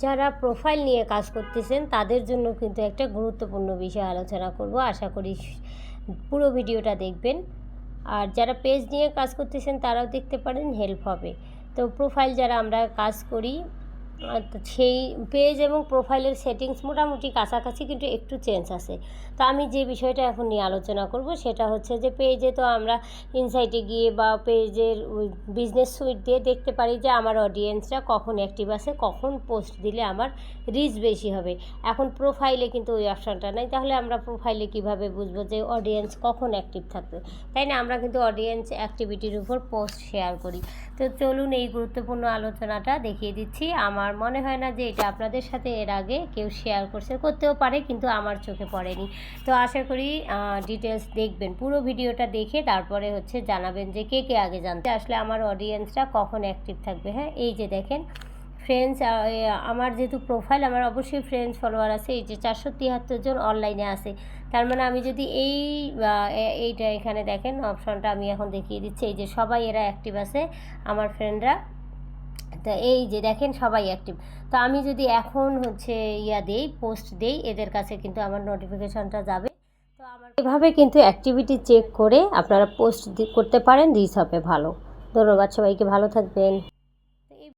যারা প্রোফাইল নিয়ে কাজ করতেছেন তাদের জন্য কিন্তু একটা গুরুত্বপূর্ণ বিষয় আলোচনা করব। আশা করি পুরো ভিডিওটা দেখবেন। আর যারা পেজ নিয়ে কাজ করতেছেন তারাও দেখতে পারেন, হেল্প হবে। তো প্রোফাইল যারা আমরা কাজ করি, তো সেই পেজ এবং প্রোফাইলের সেটিংস মোটামুটি কাছাকাছি, কিন্তু একটু চেঞ্জ আছে। তো আমি যে বিষয়টা এখন নিয়ে আলোচনা করব সেটা হচ্ছে যে পেজে তো আমরা ইনসাইটে গিয়ে বা পেজের বিজনেস সুইট দিয়ে দেখতে পারি যে আমার অডিয়েন্সরা কখন অ্যাক্টিভ আছে, কখন পোস্ট দিলে আমার রিচ বেশি হবে। এখন প্রোফাইলে কিন্তু ওই অপশানটা নাই, তাহলে আমরা প্রোফাইলে কিভাবে বুঝবো যে অডিয়েন্স কখন অ্যাক্টিভ থাকবে, তাই না? আমরা কিন্তু অডিয়েন্স অ্যাক্টিভিটির উপর পোস্ট শেয়ার করি। তো চলুন এই গুরুত্বপূর্ণ আলোচনাটা দেখিয়ে দিচ্ছি। আমার মনে হয় না যে এটা আপনাদের সাথে এর আগে কেউ শেয়ার করতেও পারে, কিন্তু আমার চোখে পড়েনি। তো আশা করি ডিটেলস দেখবেন, পুরো ভিডিওটা দেখে তারপরে হচ্ছে জানাবেন যে কে কে আগে জানতে আসলে আমার অডিয়েন্সরা কখন অ্যাক্টিভ থাকবে। হ্যাঁ, এই যে দেখেন ফ্রেন্ডস, আমার যেহেতু প্রোফাইল, আমার অবশ্যই ফ্রেন্ডস ফলোয়ার আছে, এই যে 473 জন অনলাইনে আছে। তার মানে আমি যদি এইটা এখানে দেখেন অপশানটা আমি এখন দেখিয়ে দিচ্ছি, এই যে সবাই এরা অ্যাক্টিভ আছে আমার ফ্রেন্ডরা। তো এই যে দেখেন সবাই অ্যাক্টিভ। তো আমি যদি এখন হচ্ছে দেই, পোস্ট দেই, এদের কাছে কিন্তু আমার নোটিফিকেশানটা যাবে। তো আমার এভাবে কিন্তু অ্যাক্টিভিটি চেক করে আপনারা পোস্ট করতে পারেন, রিচ হবে ভালো। ধন্যবাদ সবাইকে, ভালো থাকবেন।